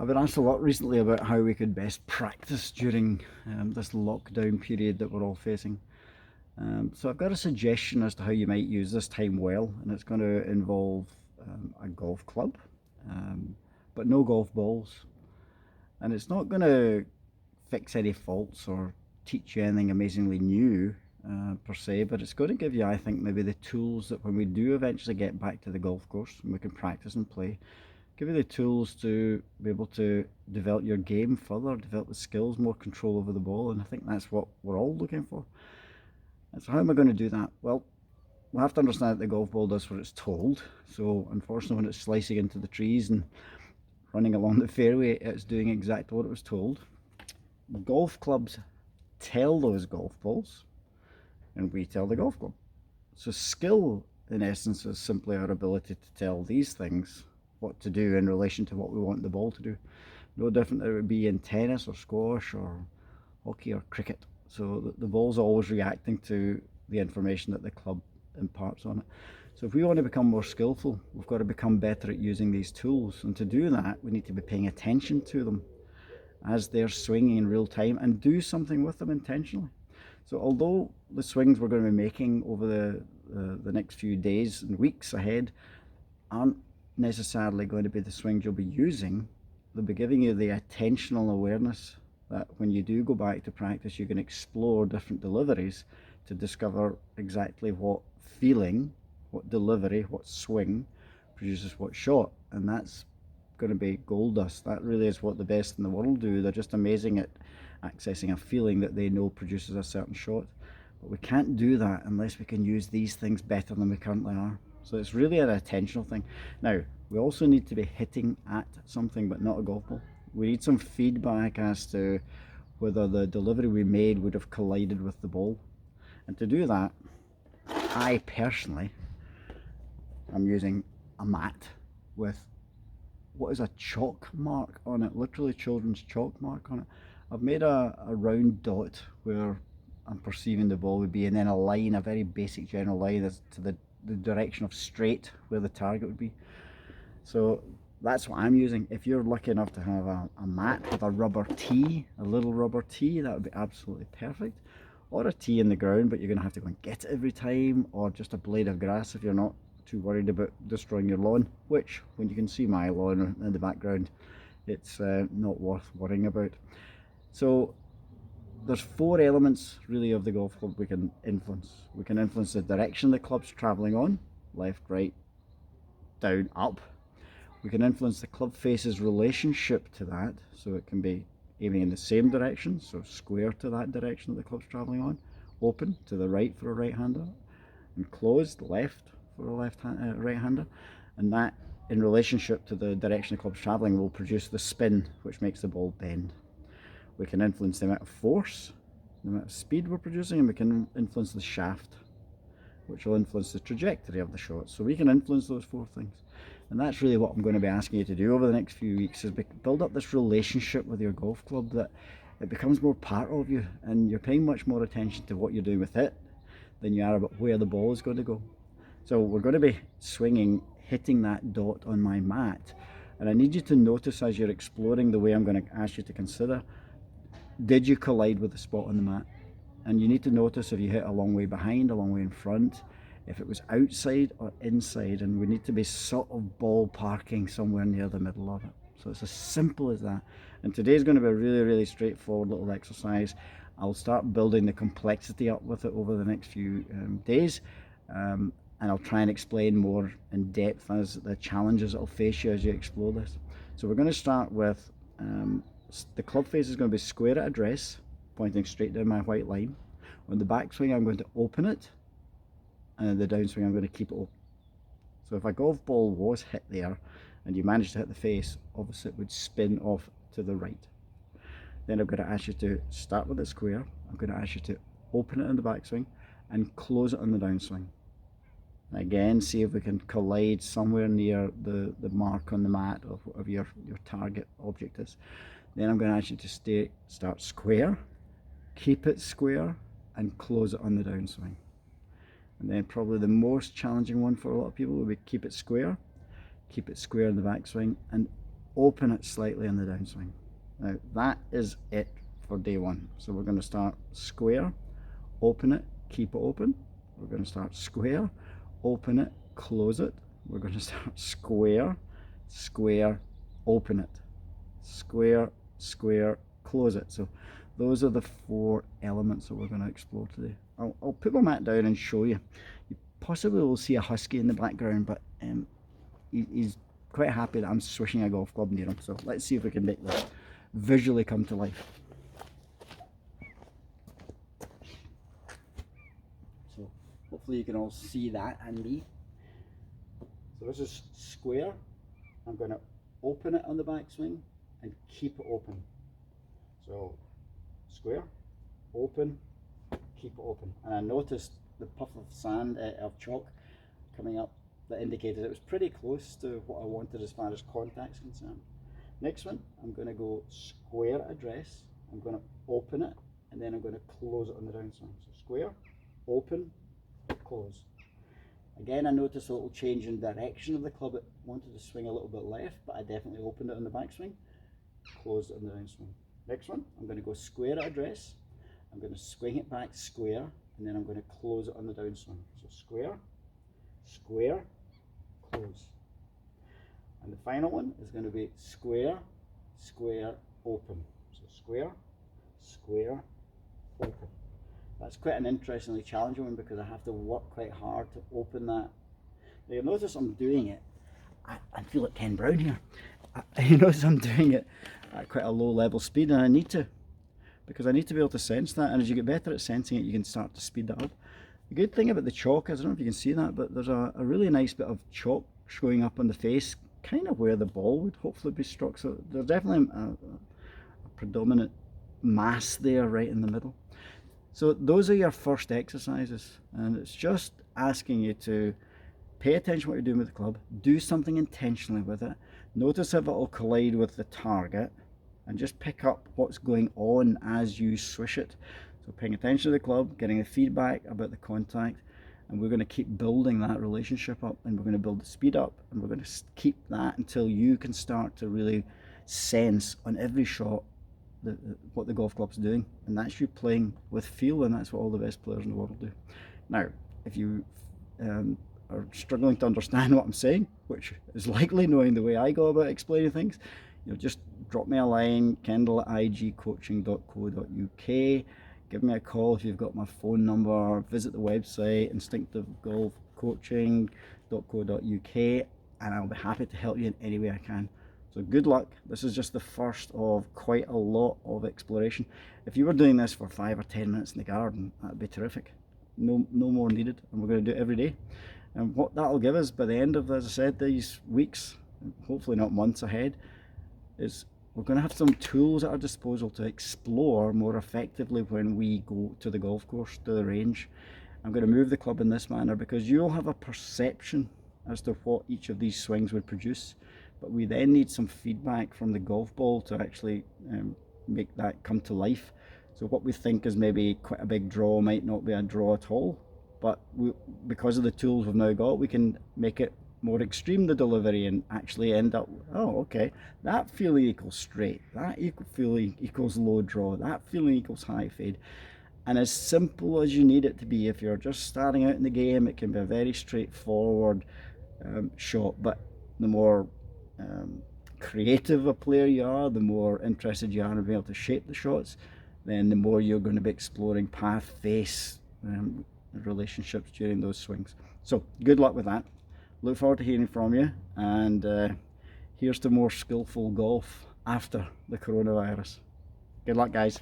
I've been asked a lot recently about how we could best practice during this lockdown period that we're all facing. So I've got a suggestion as to how you might use this time well, and it's going to involve a golf club, um, but no golf balls. And it's not going to fix any faults or teach you anything amazingly new per se, but it's going to give you, I think, maybe the tools that when we do eventually get back to the golf course and we can practice and play, give you the tools to be able to develop your game further, develop the skills, more control over the ball, and I think that's what we're all looking for. And so how am I going to do that? Well, we have to understand that the golf ball does what it's told. So unfortunately, when it's slicing into the trees and running along the fairway, it's doing exactly what it was told. Golf clubs tell those golf balls, and we tell the golf club. So skill, in essence, is simply our ability to tell these things what to do in relation to what we want the ball to do. No different than it would be in tennis or squash or hockey or cricket. So the ball's always reacting to the information that the club imparts on it. So if we want to become more skillful, we've got to become better at using these tools. And to do that, we need to be paying attention to them as they're swinging in real time and do something with them intentionally. So although the swings we're going to be making over the next few days and weeks ahead aren't necessarily going to be the swings you'll be using, they'll be giving you the attentional awareness that when you do go back to practice, you can explore different deliveries to discover exactly what feeling, what delivery, what swing produces what shot. And that's going to be gold dust. That really is what the best in the world do. They're just amazing at accessing a feeling that they know produces a certain shot. But we can't do that unless we can use these things better than we currently are. So it's really an attentional thing. Now, we also need to be hitting at something, but not a golf ball. We need some feedback as to whether the delivery we made would have collided with the ball. And to do that, I personally am using a mat with what is a chalk mark on it, literally children's chalk mark on it. I've made a round dot where I'm perceiving the ball would be, and then a line, a very basic general line as to the direction of straight where the target would be. So that's what I'm using. If you're lucky enough to have a mat with a rubber tee, a little rubber tee, that would be absolutely perfect. Or a tee in the ground, but you're going to have to go and get it every time, or just a blade of grass if you're not too worried about destroying your lawn, which, when you can see my lawn in the background, it's not worth worrying about. So there's four elements really of the golf club we can influence. We can influence the direction the club's travelling on, left, right, down, up. We can influence the club face's relationship to that, so it can be aiming in the same direction, so square to that direction that the club's travelling on, open to the right for a right-hander, and closed left for a right-hander, and that in relationship to the direction the club's travelling will produce the spin which makes the ball bend. We can influence the amount of force, the amount of speed we're producing, and we can influence the shaft, which will influence the trajectory of the shot. So we can influence those four things. And that's really what I'm going to be asking you to do over the next few weeks, is build up this relationship with your golf club, that it becomes more part of you, and you're paying much more attention to what you're doing with it than you are about where the ball is going to go. So we're going to be swinging, hitting that dot on my mat, and I need you to notice as you're exploring the way I'm going to ask you to consider, did you collide with the spot on the mat? And you need to notice if you hit a long way behind, a long way in front, if it was outside or inside, and we need to be sort of ballparking somewhere near the middle of it. So it's as simple as that. And today's going to be a really, really straightforward little exercise. I'll start building the complexity up with it over the next few days, and I'll try and explain more in depth as the challenges that will face you as you explore this. So we're going to start with the club face is going to be square at address, pointing straight down my white line. On the backswing, I'm going to open it, and the downswing, I'm going to keep it open. So if a golf ball was hit there and you managed to hit the face, obviously it would spin off to the right. Then I'm going to ask you to start with it square. I'm going to ask you to open it in the backswing and close it on the downswing. Again, see if we can collide somewhere near the mark on the mat of whatever your target object is. Then I'm going to ask you to start square, keep it square, and close it on the downswing. And then probably the most challenging one for a lot of people would be keep it square in the backswing, and open it slightly on the downswing. Now that is it for day one. So we're going to start square, open it, keep it open. We're going to start square, open it, close it. We're going to start square, square, open it, square, square, close it. So those are the 4 elements that we're going to explore today. I'll put my mat down and show you. You possibly will see a husky in the background, but he's quite happy that I'm swishing a golf club near him. So let's see if we can make this visually come to life. So hopefully you can all see that and me. So this is square. I'm going to open it on the backswing and keep it open. So square, open, keep it open. And I noticed the puff of sand, of chalk coming up that indicated it was pretty close to what I wanted as far as contact's concerned. Next one, I'm going to go square address. I'm going to open it and then I'm going to close it on the downswing. So square, open, close. Again, I noticed a little change in direction of the club. It wanted to swing a little bit left, but I definitely opened it on the backswing, closed it on the downswing. Next one, I'm going to go square at address. I'm going to swing it back square, and then I'm going to close it on the downswing. So square, square, close. And the final one is going to be square, square, open. So square, square, open. That's quite an interestingly challenging one because I have to work quite hard to open that. Now you'll notice I'm doing it, I feel like Ken Brown here. You notice I'm doing it at quite a low level speed, and I need to, because I need to be able to sense that, and as you get better at sensing it you can start to speed that up. The good thing about the chalk is, I don't know if you can see that, but there's a really nice bit of chalk showing up on the face, kind of where the ball would hopefully be struck, so there's definitely a predominant mass there right in the middle. So those are your first exercises, and it's just asking you to pay attention to what you're doing with the club, do something intentionally with it, notice if it will collide with the target, and just pick up what's going on as you swish it. So paying attention to the club, getting the feedback about the contact, and we're going to keep building that relationship up, and we're going to build the speed up, and we're going to keep that until you can start to really sense on every shot what the golf club's doing, and that's you playing with feel, and that's what all the best players in the world do. Now, if you are struggling to understand what I'm saying, which is likely knowing the way I go about explaining things, just drop me a line, kendall@igcoaching.co.uk, give me a call if you've got my phone number, visit the website instinctivegolfcoaching.co.uk, and I'll be happy to help you in any way I can. So good luck. This is just the first of quite a lot of exploration. If you were doing this for 5 or 10 minutes in the garden, that'd be terrific. No more needed, and we're going to do it every day. And what that'll give us by the end of, as I said, these weeks, hopefully not months ahead, is we're going to have some tools at our disposal to explore more effectively when we go to the golf course, to the range. I'm going to move the club in this manner because you'll have a perception as to what each of these swings would produce, but we then need some feedback from the golf ball to actually make that come to life. So what we think is maybe quite a big draw might not be a draw at all, but because of the tools we've now got, we can make it more extreme, the delivery, and actually end up, oh okay, that feeling equals straight, that feeling equals low draw, that feeling equals high fade. And as simple as you need it to be, if you're just starting out in the game, it can be a very straightforward shot, but the more creative a player you are, the more interested you are in being able to shape the shots, then the more you're going to be exploring path, face, relationships during those swings. So good luck with that. Look forward to hearing from you, and here's to more skillful golf after the coronavirus. Good luck, guys.